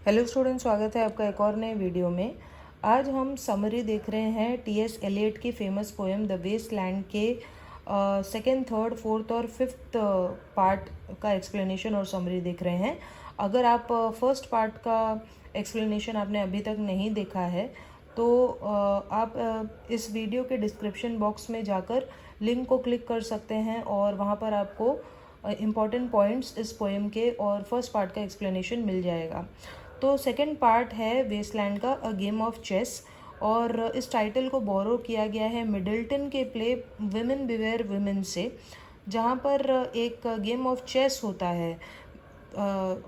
Hello student, स्वागत है आपका एक और नए वीडियो में। आज हम समरी देख रहे हैं टी.एस. एलियट की फेमस पोएम द वेस्टलैंड के सेकेंड, थर्ड, फोर्थ और फिफ्थ पार्ट का एक्सप्लेनेशन और समरी देख रहे हैं। अगर आप फर्स्ट पार्ट का एक्सप्लेनेशन आपने अभी तक नहीं देखा है तो आप इस वीडियो के डिस्क्रिप्शन बॉक्स में जाकर लिंक को क्लिक कर सकते हैं और वहाँ पर आपको इम्पॉर्टेंट पॉइंट्स इस पोएम के और फर्स्ट पार्ट का एक्सप्लेनेशन मिल जाएगा। तो सेकंड पार्ट है वेस्टलैंड का अ गेम ऑफ चेस, और इस टाइटल को बोरो किया गया है मिडल्टन के प्ले विमेन बिवेयर विमेन से, जहाँ पर एक गेम ऑफ चेस होता है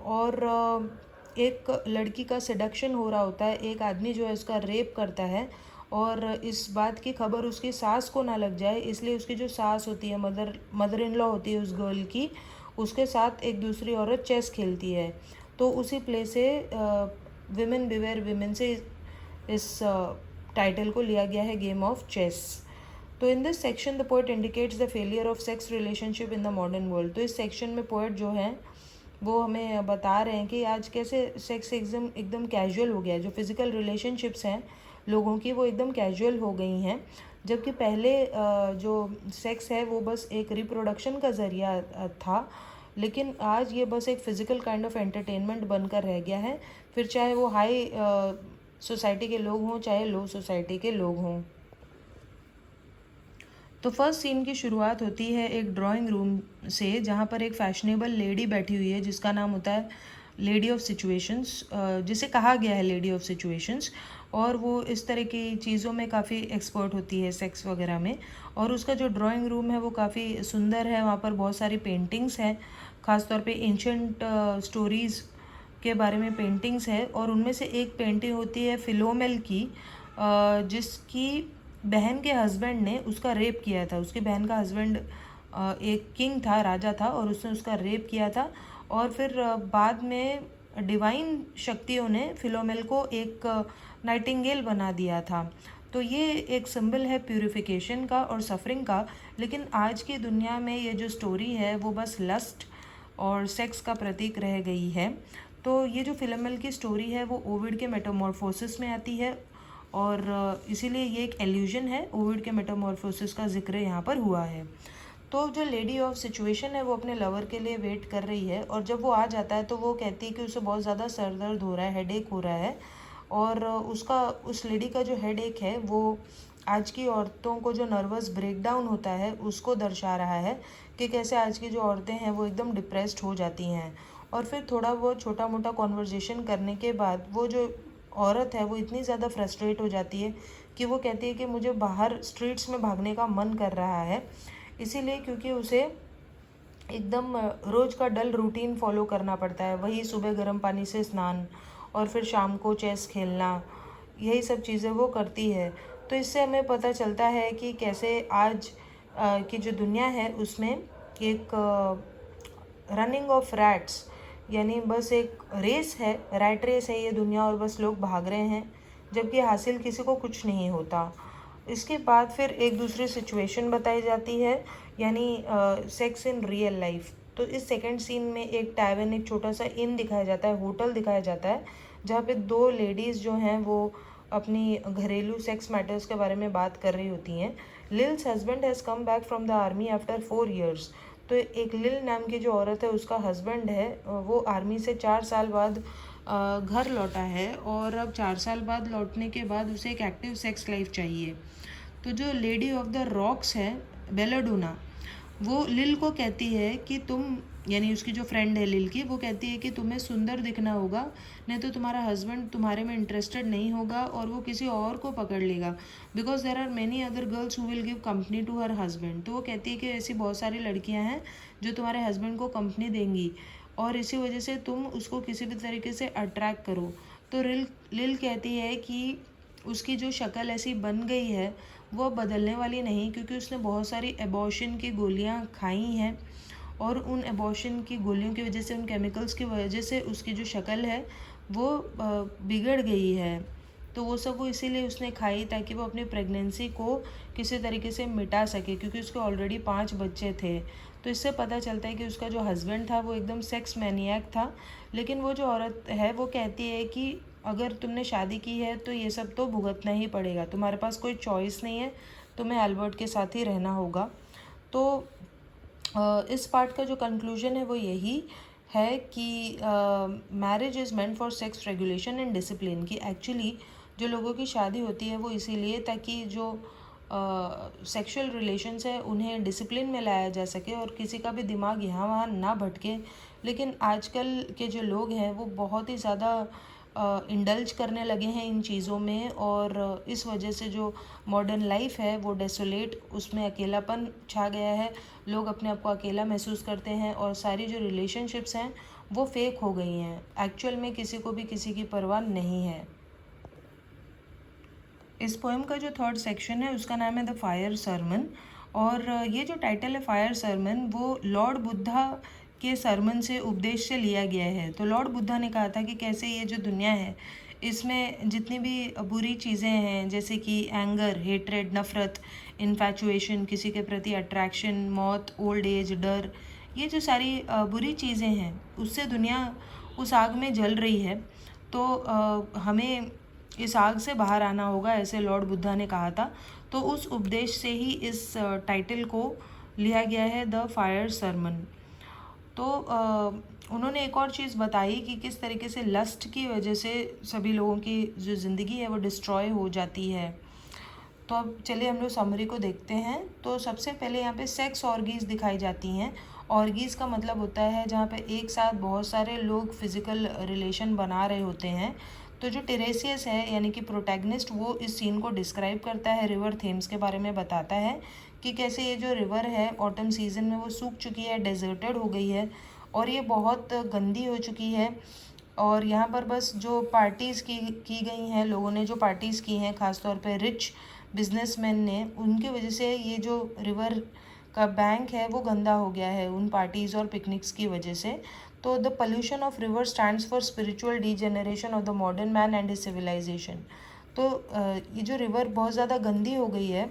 और एक लड़की का सिडक्शन हो रहा होता है। एक आदमी जो है उसका रेप करता है और इस बात की खबर उसकी सास को ना लग जाए, इसलिए उसकी जो सास होती है, मदर इन लॉ होती है उस गर्ल की, उसके साथ एक दूसरी औरत चेस खेलती है। तो उसी प्ले से विमेन बिवेयर विमेन से इस टाइटल को लिया गया है गेम ऑफ चेस। तो in this section the poet indicates the failure of sex relationship in the modern world. तो इस सेक्शन में पोएट जो है वो हमें बता रहे हैं कि आज कैसे सेक्स एकदम कैजुअल हो गया है। जो फिज़िकल रिलेशनशिप्स हैं लोगों की वो एकदम कैजुअल हो गई हैं, जबकि पहले जो सेक्स है वो बस एक रिप्रोडक्शन का ज़रिया था, लेकिन आज ये बस एक फ़िज़िकल काइंड ऑफ एंटरटेनमेंट बनकर रह गया है, फिर चाहे वो हाई सोसाइटी के लोग हों चाहे लो सोसाइटी के लोग हों। तो फर्स्ट सीन की शुरुआत होती है एक ड्राइंग रूम से, जहाँ पर एक फैशनेबल लेडी बैठी हुई है जिसका नाम होता है लेडी ऑफ सिचुएशंस, जिसे कहा गया है लेडी ऑफ सिचुएशंस, और वो इस तरह की चीज़ों में काफ़ी एक्सपर्ट होती है, सेक्स वगैरह में। और उसका जो ड्राइंग रूम है वो काफ़ी सुंदर है, वहाँ पर बहुत सारी पेंटिंग्स हैं, ख़ासतौर पे एंशंट स्टोरीज़ के बारे में पेंटिंग्स है। और उनमें से एक पेंटिंग होती है फिलोमेल की, जिसकी बहन के हस्बैंड ने उसका रेप किया था। उसकी बहन का हस्बैंड एक किंग था, राजा था, और उसने उसका रेप किया था। और फिर बाद में डिवाइन शक्तियों ने फिलोमेल को एक नाइटिंगेल बना दिया था। तो ये एक सिंबल है प्यूरिफिकेशन का और सफरिंग का। लेकिन आज की दुनिया में ये जो स्टोरी है वो बस लस्ट और सेक्स का प्रतीक रह गई है। तो ये जो फिलोमेल की स्टोरी है वो ओविड के मेटामॉर्फोसिस में आती है, और इसीलिए ये एक एल्यूजन है, ओविड के मेटामॉर्फोसिस का जिक्र यहाँ पर हुआ है। तो जो लेडी ऑफ सिचुएशन है वो अपने लवर के लिए वेट कर रही है, और जब वो आ जाता है तो वो कहती है कि उसे बहुत ज़्यादा सर दर्द हो रहा है, हेडेक हो रहा है। और उस लेडी का जो हेडेक है वो आज की औरतों को जो नर्वस ब्रेकडाउन होता है उसको दर्शा रहा है, कि कैसे आज की जो औरतें हैं वो एकदम डिप्रेस्ड हो जाती हैं। और फिर थोड़ा वो छोटा मोटा कॉन्वर्जेसन करने के बाद वो जो औरत है वो इतनी ज़्यादा फ्रस्ट्रेट हो जाती है कि वो कहती है कि मुझे बाहर स्ट्रीट्स में भागने का मन कर रहा है, इसीलिए क्योंकि उसे एकदम रोज़ का डल रूटीन फॉलो करना पड़ता है। वही सुबह गर्म पानी से स्नान और फिर शाम को चेस खेलना, यही सब चीज़ें वो करती है। तो इससे हमें पता चलता है कि कैसे आज की जो दुनिया है उसमें एक रनिंग ऑफ रैट्स, यानी बस एक रेस है, रैट रेस है ये दुनिया, और बस लोग भाग रहे हैं जबकि हासिल किसी को कुछ नहीं होता। इसके बाद फिर एक दूसरी सिचुएशन बताई जाती है, यानी सेक्स इन रियल लाइफ। तो इस सेकंड सीन में एक टैवन, एक छोटा सा इन दिखाया जाता है, होटल दिखाया जाता है, जहाँ पे दो लेडीज़ जो हैं वो अपनी घरेलू सेक्स मैटर्स के बारे में बात कर रही होती हैं। Lil's husband has come back from the army after 4 years। तो एक लिल नाम की जो औरत है उसका हस्बैंड है वो आर्मी से 4 साल बाद घर लौटा है, और अब 4 साल बाद लौटने के बाद उसे एक एक्टिव सेक्स लाइफ चाहिए। तो जो लेडी ऑफ द रॉक्स है बेलाडोना, वो लिल को कहती है कि तुम, यानी उसकी जो फ्रेंड है लिल की, वो कहती है कि तुम्हें सुंदर दिखना होगा, नहीं तो तुम्हारा हस्बैंड तुम्हारे में इंटरेस्टेड नहीं होगा और वो किसी और को पकड़ लेगा, because there are many other girls who will give company to her husband. तो वो कहती है कि ऐसी बहुत सारी लड़कियां हैं जो तुम्हारे हस्बैंड को कंपनी देंगी, और इसी वजह से तुम उसको किसी भी तरीके से अट्रैक्ट करो। तो लिल कहती है कि उसकी जो शक्ल ऐसी बन गई है वो बदलने वाली नहीं, क्योंकि उसने बहुत सारी एबॉर्शन की गोलियां खाई हैं, और उन एबॉर्शन की गोलियों की वजह से, उन केमिकल्स की वजह से उसकी जो शक्ल है वो बिगड़ गई है। तो वो सब वो इसीलिए उसने खाई ताकि वो अपनी प्रेगनेंसी को किसी तरीके से मिटा सके, क्योंकि उसके ऑलरेडी 5 बच्चे थे। तो इससे पता चलता है कि उसका जो हस्बैंड था वो एकदम सेक्स मैनिएक था। लेकिन वो जो औरत है वो कहती है कि अगर तुमने शादी की है तो ये सब तो भुगतना ही पड़ेगा, तुम्हारे पास कोई चॉइस नहीं है, तुम्हें एल्बर्ट के साथ ही रहना होगा। तो इस पार्ट का जो कंक्लूजन है वो यही है कि marriage is meant for sex regulation and discipline, कि एक्चुअली जो लोगों की शादी होती है वो इसीलिए ताकि जो सेक्सुअल रिलेशंस है उन्हें डिसिप्लिन में लाया जा सके और किसी का भी दिमाग यहाँ वहाँ ना भटके। लेकिन आजकल के जो लोग हैं वो बहुत ही ज़्यादा इंडल्ज करने लगे हैं इन चीज़ों में, और इस वजह से जो मॉडर्न लाइफ है वो डेसोलेट, उसमें अकेलापन छा गया है। लोग अपने आप को अकेला महसूस करते हैं और सारी जो रिलेशनशिप्स हैं वो फेक हो गई हैं। एक्चुअल में किसी को भी किसी की परवाह नहीं है। इस पोएम का जो थर्ड सेक्शन है उसका नाम है द फायर सरमन, और ये जो टाइटल है फायर सरमन वो लॉर्ड बुद्धा के सरमन से उपदेश से लिया गया है। तो लॉर्ड बुद्धा ने कहा था कि कैसे ये जो दुनिया है इसमें जितनी भी बुरी चीज़ें हैं, जैसे कि एंगर, हेट्रेड, नफ़रत, इन्फैचुएशन, किसी के प्रति अट्रैक्शन, मौत, ओल्ड एज, डर, ये जो सारी बुरी चीज़ें हैं उससे दुनिया उस आग में जल रही है। तो हमें इस आग से बाहर आना होगा, ऐसे लॉर्ड बुद्धा ने कहा था। तो उस उपदेश से ही इस टाइटल को लिया गया है द फायर सरमन। तो उन्होंने एक और चीज़ बताई कि किस तरीके से लस्ट की वजह से सभी लोगों की जो ज़िंदगी है वो डिस्ट्रॉय हो जाती है। तो अब चलिए हम लोग समरी को देखते हैं। तो सबसे पहले यहाँ पे सेक्स ऑर्गीज दिखाई जाती हैं। ऑर्गीज का मतलब होता है जहाँ पे एक साथ बहुत सारे लोग फिजिकल रिलेशन बना रहे होते हैं। तो जो टिरेसियस है यानी कि प्रोटैगनिस्ट, वो इस सीन को डिस्क्राइब करता है, रिवर थेम्स के बारे में बताता है कि कैसे ये जो रिवर है ऑटम सीजन में वो सूख चुकी है, डेजर्टेड हो गई है और ये बहुत गंदी हो चुकी है। और यहाँ पर बस जो पार्टीज़ की गई हैं, लोगों ने जो पार्टीज़ की हैं, ख़ासतौर पे रिच बिजनेसमैन ने, उनकी वजह से ये जो रिवर का बैंक है वो गंदा हो गया है उन पार्टीज़ और पिकनिक्स की वजह से। तो the pollution of river stands for spiritual degeneration of the modern man and his civilization. तो ये जो रिवर बहुत ज़्यादा गंदी हो गई है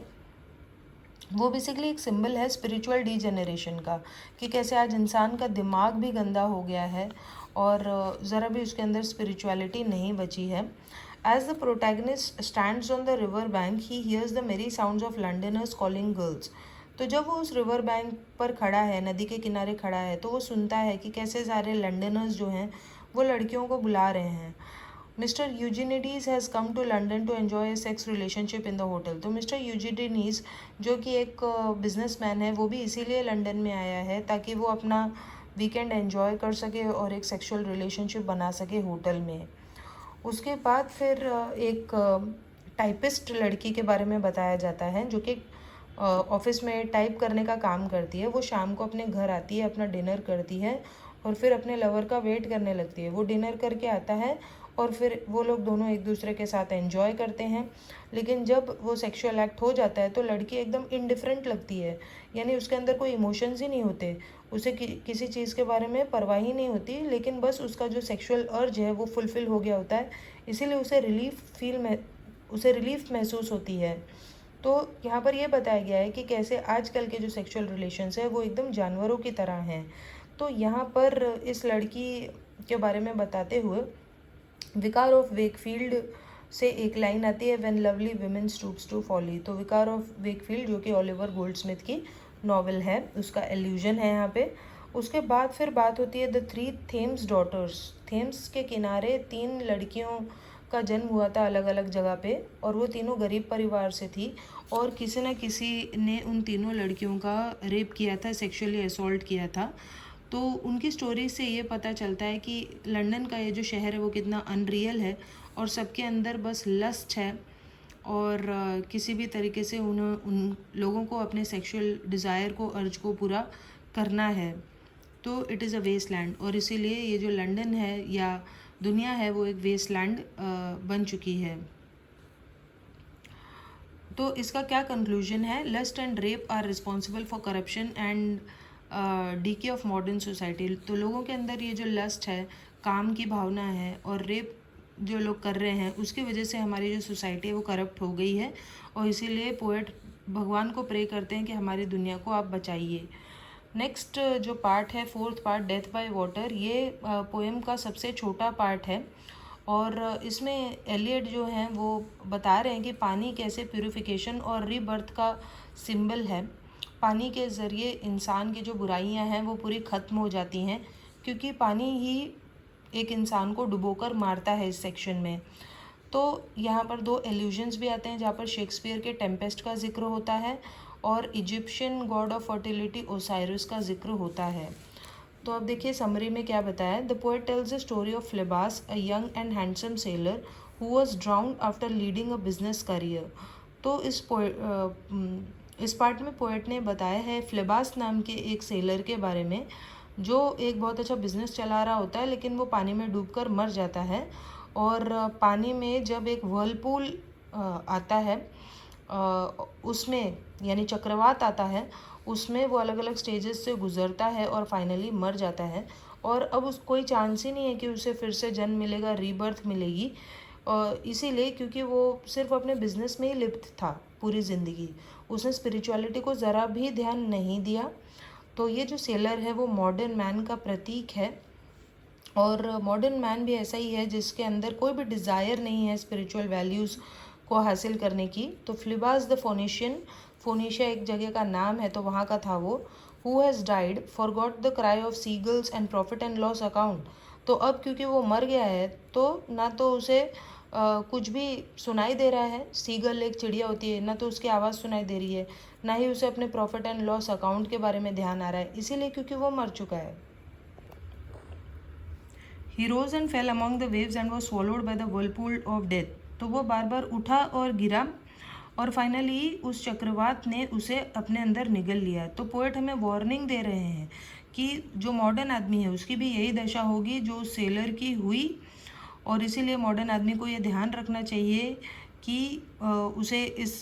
वो बेसिकली एक सिंबल है स्पिरिचुअल डीजेनरेशन का, कि कैसे आज इंसान का दिमाग भी गंदा हो गया है और ज़रा भी उसके अंदर स्पिरिचुअलिटी नहीं बची है। As the protagonist stands on the river bank he hears the merry sounds of Londoners calling girls. तो जब वो उस रिवर बैंक पर खड़ा है, नदी के किनारे खड़ा है, तो वो सुनता है कि कैसे सारे लंडनर्स जो हैं वो लड़कियों को बुला रहे हैं। Mister Eugenides has come to London to enjoy sex relationship in the hotel. तो मिस्टर यूजिनिडीज़ जो कि एक बिजनेसमैन है वो भी इसीलिए लंदन में आया है ताकि वो अपना वीकेंड एंजॉय कर सके और एक सेक्सुअल रिलेशनशिप बना सके होटल में। उसके बाद फिर एक टाइपिस्ट लड़की के बारे में बताया जाता है जो कि ऑफिस में टाइप करने का काम करती है। वो शाम को अपने घर आती है, अपना डिनर करती है और फिर अपने लवर का वेट करने लगती है। वो डिनर करके आता है और फिर वो लोग दोनों एक दूसरे के साथ एंजॉय करते हैं। लेकिन जब वो सेक्सुअल एक्ट हो जाता है तो लड़की एकदम इनडिफरेंट लगती है, यानी उसके अंदर कोई इमोशंस ही नहीं होते, उसे किसी चीज़ के बारे में परवाह ही नहीं होती, लेकिन बस उसका जो सेक्सुअल अर्ज है वो फुलफ़िल हो गया होता है, इसीलिए उसे रिलीफ महसूस होती है। तो यहाँ पर यह बताया गया है कि कैसे आजकल के जो सेक्सुअल रिलेशंस है वो एकदम जानवरों की तरह हैं। तो यहाँ पर इस लड़की के बारे में बताते हुए विकार ऑफ वेकफील्ड से एक लाइन आती है, when lovely women stoops to folly. तो विकार ऑफ वेकफील्ड जो कि ओलिवर गोल्डस्मिथ की नॉवेल है उसका एल्यूजन है यहाँ पे। उसके बाद फिर बात होती है the three Thames daughters. Thames के किनारे 3 लड़कियों का जन्म हुआ था अलग अलग जगह पे, और वो तीनों गरीब परिवार से थी और किसी न किसी ने उन तीनों लड़कियों का रेप किया था, सेक्सुअली असॉल्ट किया था। तो उनकी स्टोरी से ये पता चलता है कि लंदन का ये जो शहर है वो कितना अनरियल है और सबके अंदर बस लस्ट है और किसी भी तरीके से उन लोगों को अपने सेक्सुअल डिज़ायर को, अर्ज को पूरा करना है। तो it is a waste land, और इसीलिए ये जो लंदन है या दुनिया है वो एक वेस्ट लैंड बन चुकी है। तो इसका क्या कंक्लूजन है? Lust and rape are responsible for corruption and decay of modern society. तो लोगों के अंदर ये जो लस्ट है, काम की भावना है और रेप जो लोग कर रहे हैं उसकी वजह से हमारी जो सोसाइटी है वो करप्ट हो गई है, और इसीलिए पोएट भगवान को प्रे करते हैं कि हमारी दुनिया को आप बचाइए। नेक्स्ट जो पार्ट है, fourth part, death by water, ये पोएम का सबसे छोटा पार्ट है और इसमें एलियट जो हैं वो बता रहे हैं कि पानी कैसे प्यूरिफिकेशन और रीबर्थ का सिंबल है। पानी के ज़रिए इंसान की जो बुराइयां हैं वो पूरी ख़त्म हो जाती हैं, क्योंकि पानी ही एक इंसान को डुबोकर मारता है इस सेक्शन में। तो यहाँ पर दो एल्यूजन्स भी आते हैं जहाँ पर शेक्सपियर के टेम्पेस्ट का जिक्र होता है और इजिप्शियन गॉड ऑफ फर्टिलिटी ओसाइरस का जिक्र होता है। तो अब देखिए समरी में क्या बताया है। The poet tells the story of Phlebas, a young and handsome sailor who was drowned after leading a business career. तो इस पार्ट में पोएट ने बताया है फ्लेबास नाम के एक सेलर के बारे में जो एक बहुत अच्छा बिजनेस चला रहा होता है, लेकिन वो पानी में डूबकर मर जाता है। और पानी में जब एक व्हर्लपूल आता है, उसमें यानी चक्रवात आता है, उसमें वो अलग अलग स्टेजेस से गुजरता है और फाइनली मर जाता है। और अब उस कोई चांस ही नहीं है कि उसे फिर से जन्म मिलेगा, रीबर्थ मिलेगी। इसीलिए क्योंकि वो सिर्फ अपने बिजनेस में ही लिप्त था पूरी ज़िंदगी, उसने स्पिरिचुअलिटी को ज़रा भी ध्यान नहीं दिया। तो ये जो सेलर है वो मॉडर्न मैन का प्रतीक है और मॉडर्न मैन भी ऐसा ही है जिसके अंदर कोई भी डिज़ायर नहीं है स्पिरिचुअल वैल्यूज़ को हासिल करने की। तो फ्लिबास द फोनिशियन, फोनिशिया एक जगह का नाम है तो वहाँ का था वो, who has died forgot the cry of seagulls and profit and loss account. तो अब क्योंकि वो मर गया है तो ना तो उसे कुछ भी सुनाई दे रहा है, सीगल एक चिड़िया होती है, ना तो उसकी आवाज़ सुनाई दे रही है, ना ही उसे अपने प्रॉफिट एंड लॉस अकाउंट के बारे में ध्यान आ रहा है, इसीलिए क्योंकि वो मर चुका है। He rose and fell among the waves and was swallowed by the whirlpool of death. तो वो बार बार उठा और गिरा और फाइनली उस चक्रवात ने उसे अपने अंदर निगल लिया। तो पोएट हमें वार्निंग दे रहे हैं कि जो मॉडर्न आदमी है उसकी भी यही दशा होगी जो सेलर की हुई, और इसीलिए मॉडर्न आदमी को ये ध्यान रखना चाहिए कि उसे इस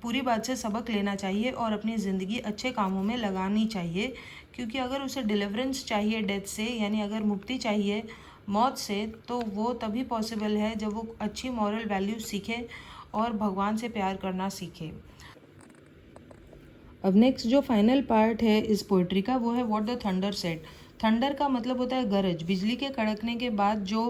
पूरी बात से सबक लेना चाहिए और अपनी ज़िंदगी अच्छे कामों में लगानी चाहिए, क्योंकि अगर उसे डिलीवरेंस चाहिए डेथ से, यानी अगर मुक्ति चाहिए मौत से, तो वो तभी पॉसिबल है जब वो अच्छी मॉरल वैल्यूज सीखे और भगवान से प्यार करना सीखे। अब नेक्स्ट जो फाइनल पार्ट है इस पोइट्री का वो है what the thunder said. Thunder का मतलब होता है गरज, बिजली के कड़कने के बाद जो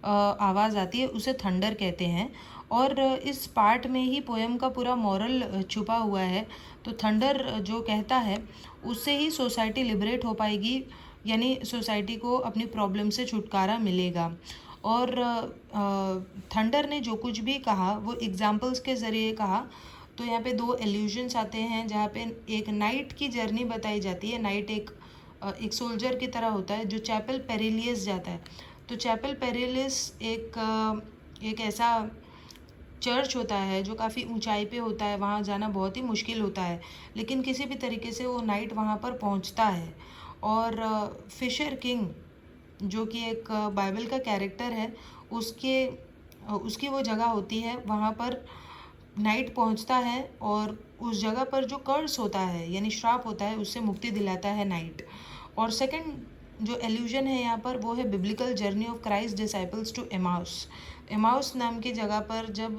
आवाज़ आती है उसे थंडर कहते हैं। और इस पार्ट में ही पोएम का पूरा मॉरल छुपा हुआ है। तो थंडर जो कहता है उससे ही सोसाइटी लिबरेट हो पाएगी, यानी सोसाइटी को अपनी प्रॉब्लम से छुटकारा मिलेगा। और थंडर ने जो कुछ भी कहा वो एग्जाम्पल्स के ज़रिए कहा। तो यहाँ पे दो एल्यूजन्स आते हैं जहाँ पे एक नाइट की जर्नी बताई जाती है। नाइट एक सोल्जर की तरह होता है जो चैपल पेरिलियस जाता है। तो चैपल पेरिलियस एक ऐसा चर्च होता है जो काफ़ी ऊंचाई पे होता है, वहाँ जाना बहुत ही मुश्किल होता है, लेकिन किसी भी तरीके से वो नाइट वहाँ पर पहुँचता है। और फिशर किंग जो कि एक बाइबल का कैरेक्टर है, उसकी वो जगह होती है, वहाँ पर नाइट पहुंचता है और उस जगह पर जो कर्स होता है यानी श्राप होता है उससे मुक्ति दिलाता है नाइट। और सेकंड जो एल्यूजन है यहाँ पर वो है biblical journey of Christ disciples to Emmaus. Emmaus नाम की जगह पर जब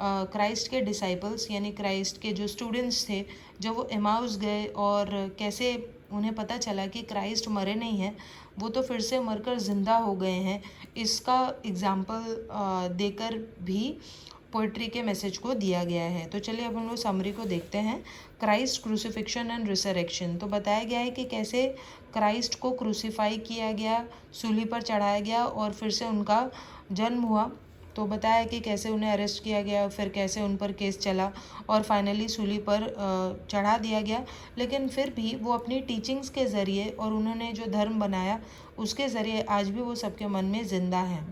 क्राइस्ट के डिसाइपल्स यानी क्राइस्ट के जो स्टूडेंट्स थे, जब वो एमाउस गए और कैसे उन्हें पता चला कि क्राइस्ट मरे नहीं हैं, वो तो फिर से मरकर ज़िंदा हो गए हैं, इसका एग्जाम्पल देकर भी पोइट्री के मैसेज को दिया गया है। तो चलिए अब हम लोग समरी को देखते हैं। Christ crucifixion and resurrection. तो बताया गया है कि कैसे क्राइस्ट को क्रूसीफाई किया गया, सूली पर चढ़ाया गया और फिर से उनका जन्म हुआ। तो बताया कि कैसे उन्हें अरेस्ट किया गया, फिर कैसे उन पर केस चला और फाइनली सूली पर चढ़ा दिया गया। लेकिन फिर भी वो अपनी टीचिंग्स के ज़रिए और उन्होंने जो धर्म बनाया उसके ज़रिए आज भी वो सबके मन में ज़िंदा हैं।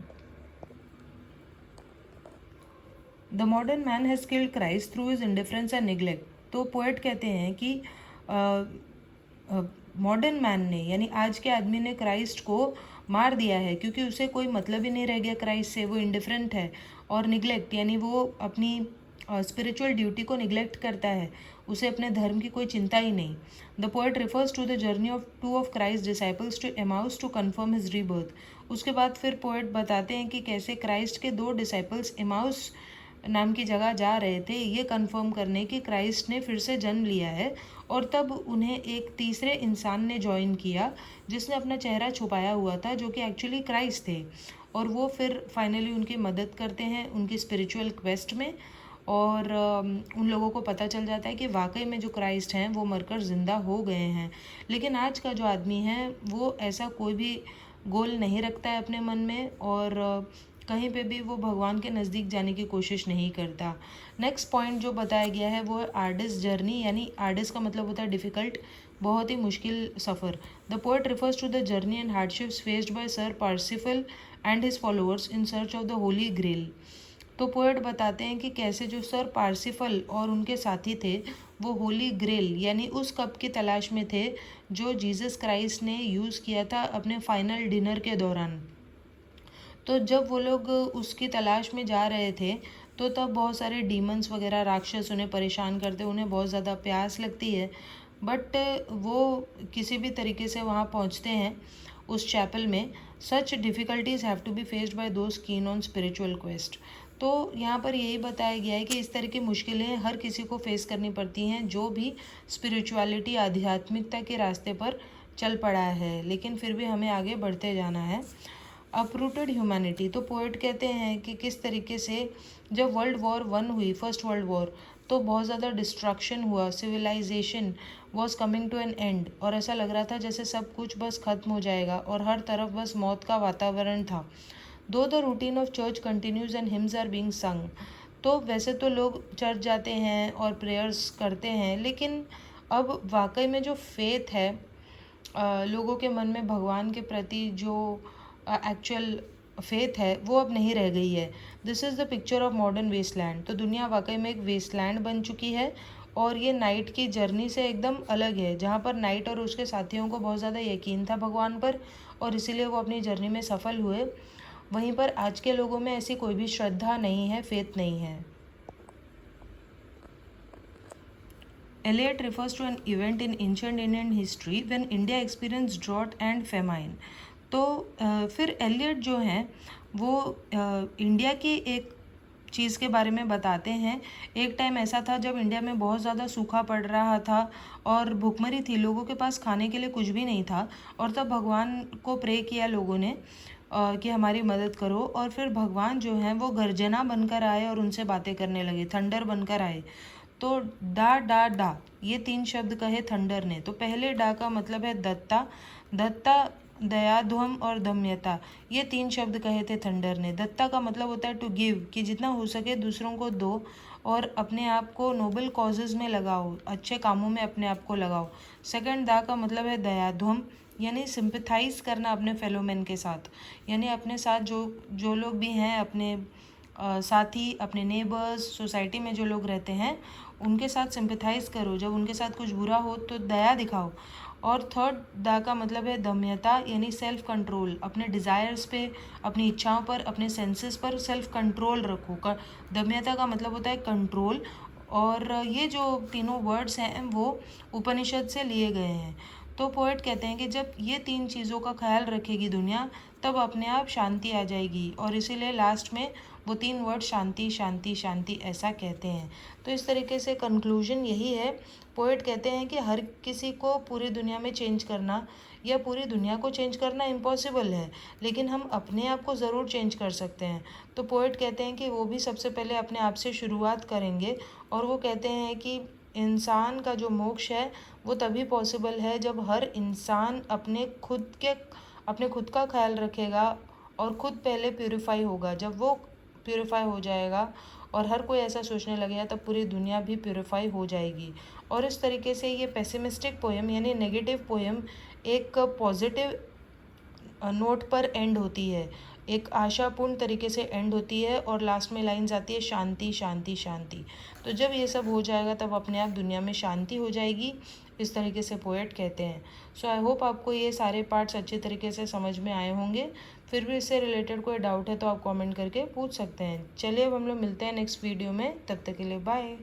The modern man has killed Christ through his indifference and neglect. तो पोएट कहते हैं कि मॉडर्न मैन ने यानी आज के आदमी ने क्राइस्ट को मार दिया है क्योंकि उसे कोई मतलब ही नहीं रह गया क्राइस्ट से, वो इंडिफरेंट है। और निगलेक्ट यानी वो अपनी स्पिरिचुअल ड्यूटी को निगलेक्ट करता है, उसे अपने धर्म की कोई चिंता ही नहीं। The poet refers to the journey of two of Christ disciples to Emmaus to confirm his rebirth. उसके बाद फिर पोएट बताते हैं कि कैसे क्राइस्ट के दो डिसाइपल्स एमाउस नाम की जगह जा रहे थे ये कंफर्म करने कि क्राइस्ट ने फिर से जन्म लिया है और तब उन्हें एक तीसरे इंसान ने ज्वाइन किया जिसने अपना चेहरा छुपाया हुआ था, जो कि एक्चुअली क्राइस्ट थे। और वो फिर फाइनली उनकी मदद करते हैं उनकी स्पिरिचुअल क्वेस्ट में। और उन लोगों को पता चल जाता है कि वाकई में जो क्राइस्ट हैं वो मरकर ज़िंदा हो गए हैं। लेकिन आज का जो आदमी है वो ऐसा कोई भी गोल नहीं रखता है अपने मन में, और कहीं पे भी वो भगवान के नज़दीक जाने की कोशिश नहीं करता। नेक्स्ट पॉइंट जो बताया गया है वो है आर्टिस्ट जर्नी, यानी आर्टिस्ट का मतलब होता है डिफ़िकल्ट, बहुत ही मुश्किल सफ़र। The poet refers to the journey and hardships faced by Sir Parsifal and his followers in search of the Holy Grail. तो पोएट बताते हैं कि कैसे जो सर पार्सिफल और उनके साथी थे वो होली ग्रेल यानी उस कप की तलाश में थे जो जीसस क्राइस्ट ने यूज़ किया था अपने फाइनल डिनर के दौरान। तो जब वो लोग उसकी तलाश में जा रहे थे तो तब बहुत सारे डीमंस वगैरह राक्षस उन्हें परेशान करते, उन्हें बहुत ज़्यादा प्यास लगती है। बट वो किसी भी तरीके से वहाँ पहुँचते हैं उस चैपल में। Such difficulties have to be faced by those keen on spiritual quest. तो यहाँ पर यही बताया गया है कि इस तरह की मुश्किलें हर किसी को फेस करनी पड़ती हैं जो भी स्पिरिचुअलिटी आध्यात्मिकता के रास्ते पर चल पड़ा है, लेकिन फिर भी हमें आगे बढ़ते जाना है। अपरूटेड ह्यूमैनिटी, तो पोएट कहते हैं कि किस तरीके से जब वर्ल्ड वॉर 1 हुई, फर्स्ट वर्ल्ड वॉर, तो बहुत ज़्यादा डिस्ट्रक्शन हुआ, civilisation was coming to an end, और ऐसा लग रहा था जैसे सब कुछ बस ख़त्म हो जाएगा और हर तरफ बस मौत का वातावरण था। Though the routine of church continues and hymns are being sung. तो वैसे तो लोग चर्च जाते हैं और प्रेयर्स करते हैं, लेकिन अब वाकई में जो फेथ है लोगों के मन में भगवान के प्रति जो एक्चुअल फेथ है वो अब नहीं रह गई है। This is the picture of modern wasteland. तो दुनिया वाकई में एक वेस्टलैंड बन चुकी है और ये नाइट की जर्नी से एकदम अलग है, जहाँ पर नाइट और उसके साथियों को बहुत ज़्यादा यकीन था भगवान पर और इसीलिए वो अपनी जर्नी में सफल हुए। वहीं पर आज के लोगों में ऐसी कोई भी श्रद्धा नहीं है, फेथ नहीं है। Eliot refers to an event in ancient Indian history when India experienced drought and famine. तो फिर एलियट जो हैं वो इंडिया की एक चीज़ के बारे में बताते हैं। एक टाइम ऐसा था जब इंडिया में बहुत ज़्यादा सूखा पड़ रहा था और भुखमरी थी, लोगों के पास खाने के लिए कुछ भी नहीं था, और तब भगवान को प्रे किया लोगों ने कि हमारी मदद करो। और फिर भगवान जो हैं वो गर्जना बनकर आए और उनसे बातें करने लगे, थंडर बनकर आए। तो डा डा डा ये 3 शब्द कहे थंडर ने। तो पहले डा का मतलब है दत्ता, दत्ता दयाध्वम और दम्यता, ये 3 शब्द कहे थे थंडर ने। दत्ता का मतलब होता है टू गिव, कि जितना हो सके दूसरों को दो और अपने आप को नोबल कॉजेज़ में लगाओ, अच्छे कामों में अपने आप को लगाओ। सेकंड दा का मतलब है दयाध्वम, यानी सिंपथाइज करना अपने फेलो मैन के साथ, यानी अपने साथ जो जो लोग भी हैं, अपने साथी, अपने नेबर्स, सोसाइटी में जो लोग रहते हैं उनके साथ सिंपथाइज करो, जब उनके साथ कुछ बुरा हो तो दया दिखाओ। और थर्ड दा का मतलब है दम्यता, यानी सेल्फ कंट्रोल, अपने डिज़ायर्स पे, अपनी इच्छाओं पर, अपने सेंसेस पर सेल्फ कंट्रोल रखो। दम्यता का मतलब होता है कंट्रोल। और ये जो तीनों वर्ड्स हैं वो उपनिषद से लिए गए हैं। तो पोएट कहते हैं कि जब ये 3 चीज़ों का ख्याल रखेगी दुनिया तब अपने आप शांति आ जाएगी, और इसीलिए लास्ट में वो 3 वर्ड शांति शांति शांति ऐसा कहते हैं। तो इस तरीके से कंक्लूजन यही है। पोएट कहते हैं कि हर किसी को पूरी दुनिया में चेंज करना या पूरी दुनिया को चेंज करना इम्पॉसिबल है, लेकिन हम अपने आप को ज़रूर चेंज कर सकते हैं। तो पोएट कहते हैं कि वो भी सबसे पहले अपने आप से शुरुआत करेंगे, और वो कहते हैं कि इंसान का जो मोक्ष है वो तभी पॉसिबल है जब हर इंसान अपने खुद का ख्याल रखेगा और खुद पहले प्यूरिफाई होगा। जब वो प्यूरिफाई हो जाएगा और हर कोई ऐसा सोचने लगेगा तब पूरी दुनिया भी प्यूरिफाई हो जाएगी। और इस तरीके से ये पेसिमिस्टिक पोएम यानी नेगेटिव पोएम एक पॉजिटिव नोट पर एंड होती है, एक आशापूर्ण तरीके से एंड होती है, और लास्ट में लाइन्स आती है शांति शांति शांति। तो जब ये सब हो जाएगा तब अपने आप दुनिया में शांति हो जाएगी, इस तरीके से पोएट कहते हैं। सो आई होप आपको ये सारे पार्ट्स अच्छे तरीके से समझ में आए होंगे। फिर भी इससे रिलेटेड कोई डाउट है तो आप कमेंट करके पूछ सकते हैं। चलिए अब हम लोग मिलते हैं नेक्स्ट वीडियो में, तब तक के लिए बाय।